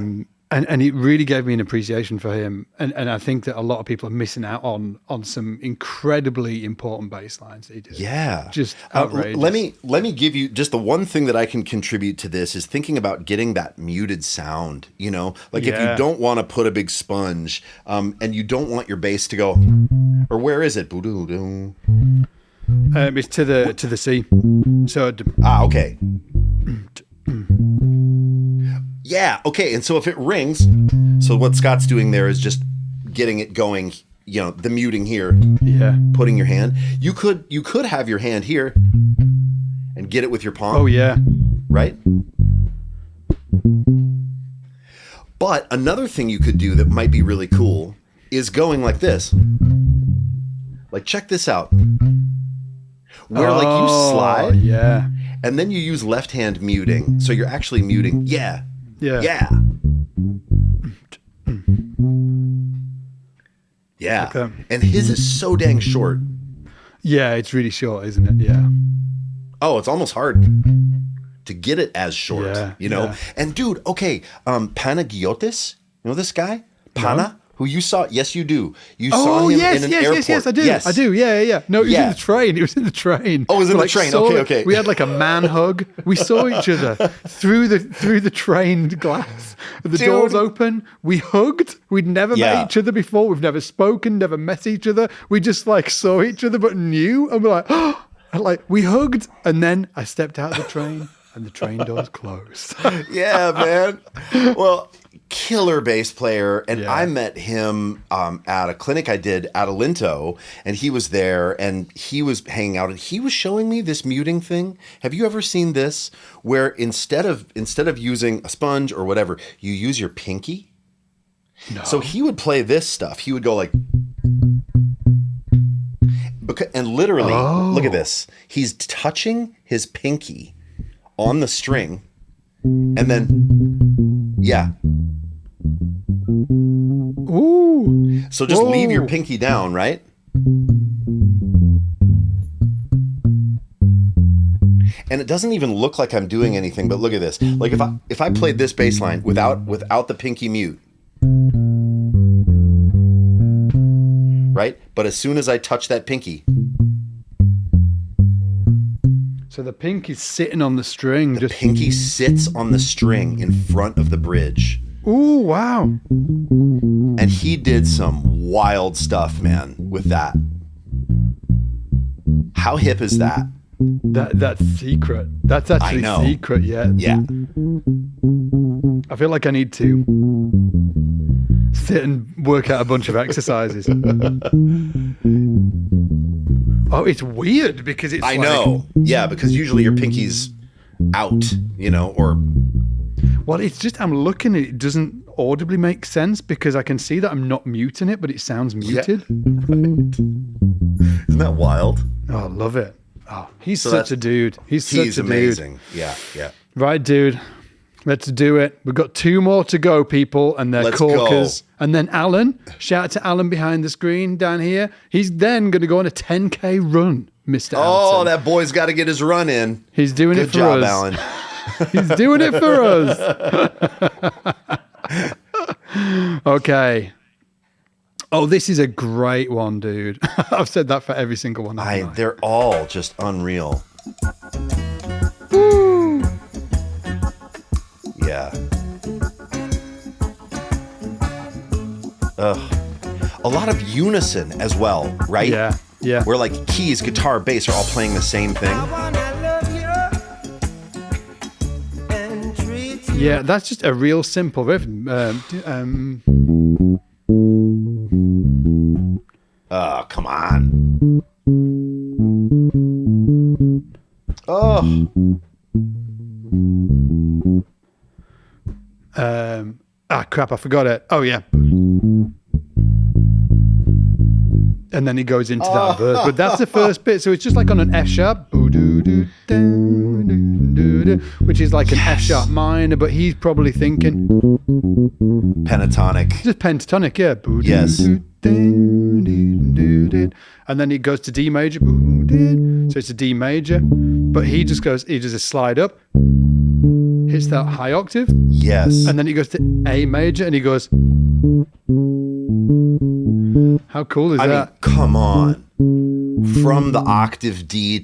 And it really gave me an appreciation for him. And I think that a lot of people are missing out on some incredibly important bass lines that he did. Yeah. Just outrageous. Let me give you just the one thing that I can contribute to this is thinking about getting that muted sound, you know, like if you don't want to put a big sponge, and you don't want your bass to go, or where is it? It's to the C. So okay. Yeah, okay. And so if it rings, so what Scott's doing there is just getting it going, you know, the muting here. Yeah. Putting your hand. You could have your hand here and get it with your palm. Oh yeah. Right? But another thing you could do that might be really cool is going like this. Like check this out. Where like you slide. Yeah. And then you use left hand muting. So you're actually muting. Yeah. Yeah. Yeah. Yeah. Okay. And his is so dang short. Yeah, it's really short, isn't it? Yeah. Oh, it's almost hard to get it as short, you know? Yeah. And dude, okay, Panagiotis, you know this guy? Pana? Who you saw? Yes, you do. You saw him in an airport. Yes, I do. Yes. I do. Yeah. No, it was in the train. It was in the train. Oh, it was in the train. Okay. We had like a man hug. We saw each other through the train glass. The doors open. We hugged. We'd never met each other before. We've never spoken, never met each other. We just like saw each other but knew. And we're like, oh, and like we hugged. And then I stepped out of the train and the train doors closed. Yeah, man. Well, killer bass player, and I met him at a clinic I did at Alinto, and he was there and he was hanging out and he was showing me this muting thing. Have you ever seen this where instead of using a sponge or whatever, you use your pinky? No. So he would play this stuff. He would go like, and literally, look at this. He's touching his pinky on the string, and then Ooh. So just leave your pinky down, right? And it doesn't even look like I'm doing anything, but look at this. Like if I played this bass line without the pinky mute, right? But as soon as I touch that pinky, so the pinky's sitting on the string. The pinky sits on the string in front of the bridge. Ooh, wow. And he did some wild stuff, man, with that. How hip is that? That's secret. That's actually secret, yeah. Yeah. I feel like I need to sit and work out a bunch of exercises. Oh, it's weird because it's I know. Yeah, because usually your pinky's out, you know, or... Well, it's just I'm looking at it. It doesn't audibly make sense because I can see that I'm not muting it, but it sounds muted. Right. Isn't that wild? Oh, I love it. Oh, he's such a dude. He's such a dude. He's amazing. Yeah. Right, dude. Let's do it. We've got 2 more to go, people, and they're corkers. And then Alan, shout out to Alan behind the screen down here. He's then going to go on a 10K run, Mr. Oh, Alton. that boy's got to get his run in. He's doing Good it for job, us. Alan. He's doing it for us. Okay. Oh, this is a great one, dude. I've said that for every single one. They're all just unreal. Woo. Yeah. A lot of unison as well, right? Yeah. Where like keys, guitar, bass are all playing the same thing. Yeah, that's just a real simple rhythm. Come on. Oh. Crap, I forgot it. Oh, yeah. And then he goes into that verse. But that's the first bit. So it's just like on an F sharp, which is like an F sharp minor, but he's probably thinking pentatonic. Just pentatonic, yeah. Yes. And then he goes to D major. So it's a D major. But he does a slide up. hits that high octave, Yes. and then it goes to A major, and he goes, how cool is I mean, that? come on. From the octave D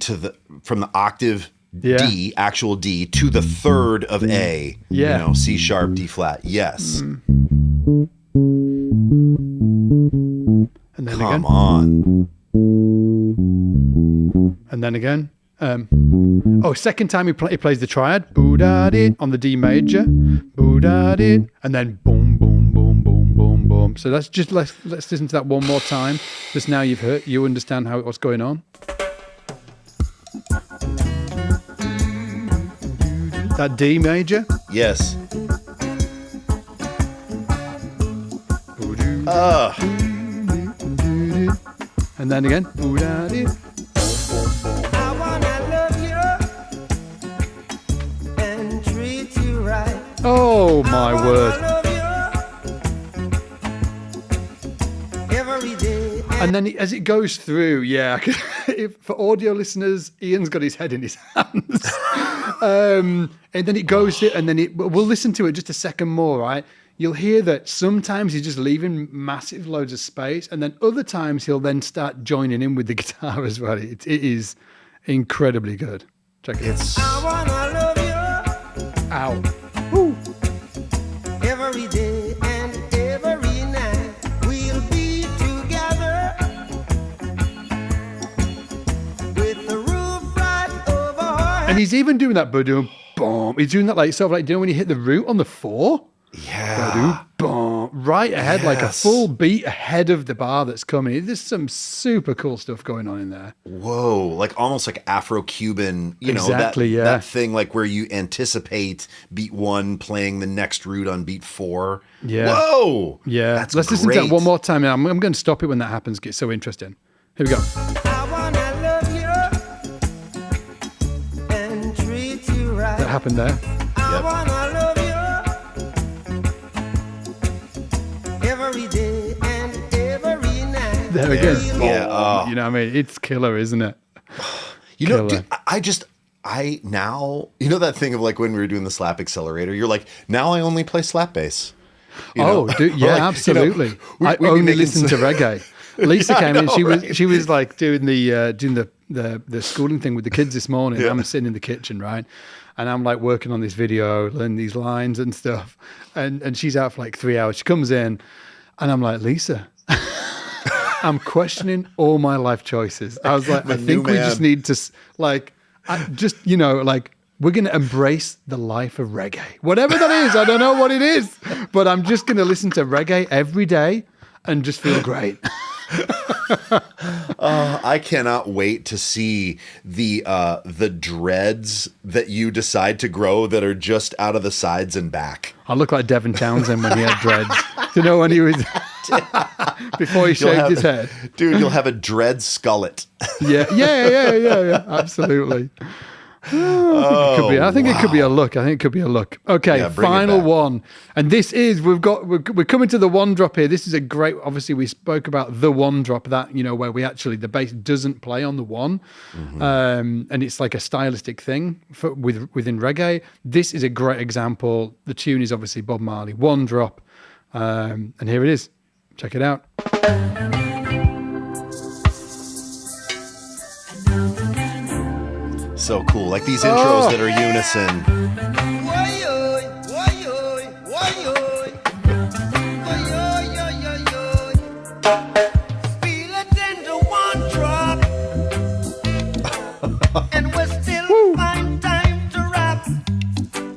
from the octave D, actual D, to the third of A. Yeah. You know, C sharp, D flat. Yes. And then Come again. on. And then again. Second time he plays the triad. Boo-da-dee on the D major. Boo-da-dee. And then boom, boom, boom, boom, boom, boom. So let's listen to that one more time. Just now you understand what's going on. That D major. Yes. And then again. Boo-da-dee. I wanna love you and treat you right. Oh my word. I love you every day. And then as it goes through, for audio listeners, Ian's got his head in his hands. And then it goes through, and then we'll listen to it just a second more, right? You'll hear that sometimes he's just leaving massive loads of space, and then other times he'll then start joining in with the guitar as well. It is incredibly good. Check it out. I wanna love Ow. you Woo. every day and every night. We'll be together with the roof right over our And he's even doing that boom, boom. He's doing that like sort of like, when you hit the root on the 4? Yeah. Boom, right ahead, like a Yes. full beat ahead of the bar that's coming. There's some super cool stuff going on in there. Whoa. Like almost like Afro-Cuban, Exactly, that thing like where you anticipate beat 1 playing the next root on beat 4. Yeah. Whoa. Yeah. That's Let's listen to great. that one more time. I'm going to stop it when that happens. It gets so interesting. Here we go. I wanna love you and treat you right. That happened there. I wanna love you every day and every night. There again. Yeah. Oh, you know what I mean? It's killer, isn't it? You know, Killer. dude, I now, you know that thing of like when we were doing the slap accelerator, you're like, now I only play slap bass. You know? Dude, yeah, Like, absolutely. we'd I be only making listen to some- reggae. Lisa came in. know, She was like doing the schooling thing with the kids this morning. Yeah. I'm sitting in the kitchen, right, and I'm like working on this video, learning these lines and stuff. And she's out for like 3 hours. She comes in, and I'm like, Lisa, I'm questioning all my life choices. I was like, I new think we man. just need to like we're going to embrace the life of reggae, whatever that is. I don't know what it is, but I'm just going to listen to reggae every day and just feel great. I cannot wait to see the dreads that you decide to grow that are just out of the sides and back. I look like Devin Townsend when he had dreads. Do you know when he was before he shaved his head? Dude, you'll have a dread skullet. Yeah, absolutely. I think it could be a look. Okay, Yeah, bring it final back. one. And this is, we're coming to the one drop here. This is a great, obviously we spoke about the one drop, that, where we actually, the bass doesn't play on the one. And it's like a stylistic thing within reggae. This is a great example. The tune is obviously Bob Marley, one drop. And here it is. Check it out. So cool. Like these intros that are unison. Feel it in the one drop, and we're still find time to rap.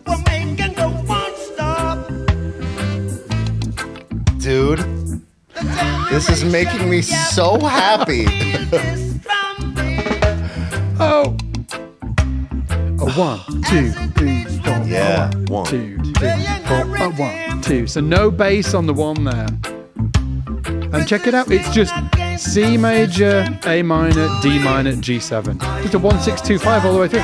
We're making the one stop. Dude, this is making me so happy. Oh, 1, 2, 3, 4. Yeah, 1, one. 2, 3, 4. 1, 2. So no bass on the one there. And check it out. It's just C major, A minor, D minor, G7. Just a 1, 6, 2, 5 all the way through.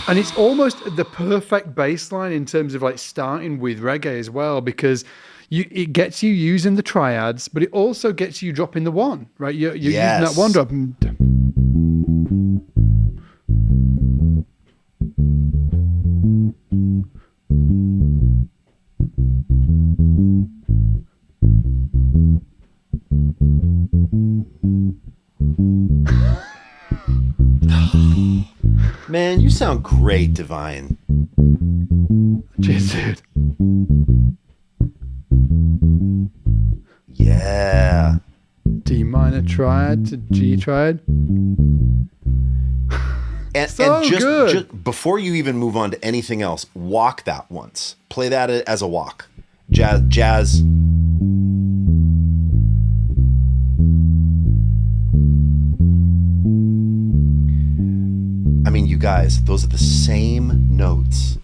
And it's almost the perfect bass line in terms of like starting with reggae as well, because it gets you using the triads, but it also gets you dropping the one, right? You're using that one drop. Man, you sound great, Divine. Cheers, dude. Yeah. D minor triad to G triad. And, So and good. just before you even move on to anything else, walk that once. Play that as a walk. Jazz. I mean, you guys, those are the same notes.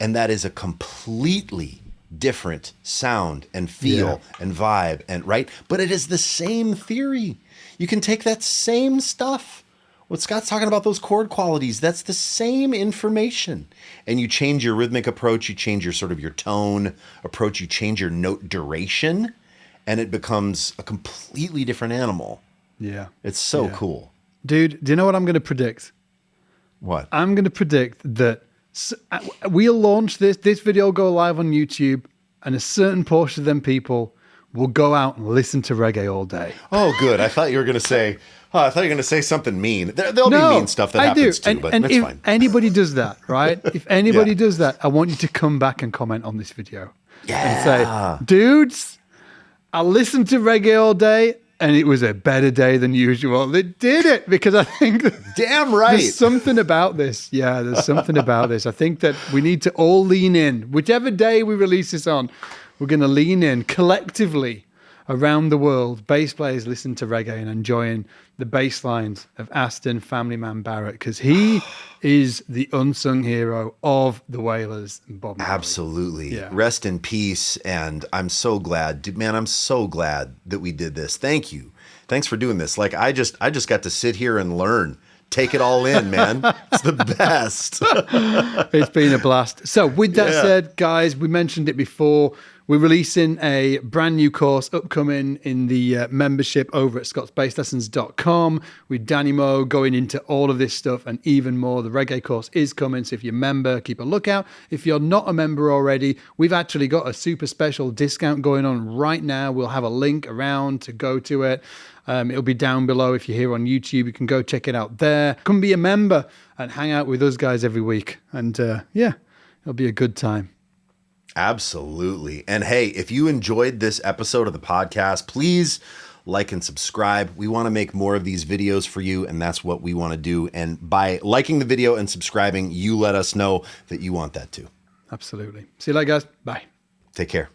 And that is a completely different sound and feel and vibe and right. But it is the same theory. You can take that same stuff. What Scott's talking about, those chord qualities, that's the same information. And you change your rhythmic approach, you change your sort of your tone approach, you change your note duration, and it becomes a completely different animal. Yeah. It's so cool. Dude, do you know what I'm going to predict? What? I'm going to predict that we'll launch this video will go live on YouTube, and a certain portion of them people will go out and listen to reggae all day. Oh, good. I thought you were going to say, something mean. There'll be mean stuff that happens too, but and that's if fine. anybody does that, right? If anybody does that, I want you to come back and comment on this video. And say, dudes, I listened to reggae all day, and it was a better day than usual. They did it because I think Damn right. there's something about this. Yeah, there's something about this. I think that we need to all lean in. Whichever day we release this on, we're going to lean in collectively around the world. Bass players listen to reggae and enjoying the bass lines of Aston Family Man Barrett, because he is the unsung hero of the Wailers and Bob Marley. Absolutely. Yeah. Rest in peace. And I'm so glad, dude, man, I'm so glad that we did this. Thank you. Thanks for doing this. Like, I just got to sit here and learn. Take it all in, man. It's the best. It's been a blast. So with that said, guys, we mentioned it before. We're releasing a brand new course upcoming in the membership over at scottsbasslessons.com with Danny Moe going into all of this stuff and even more. The reggae course is coming, so if you're a member, keep a lookout. If you're not a member already, we've actually got a super special discount going on right now. We'll have a link around to go to it. It'll be down below. If you're here on YouTube, you can go check it out there. Come be a member and hang out with us guys every week. And it'll be a good time. Absolutely. And hey, if you enjoyed this episode of the podcast, please like and subscribe. We want to make more of these videos for you, and that's what we want to do. And by liking the video and subscribing, you let us know that you want that too. Absolutely. See you later, guys. Bye. Take care.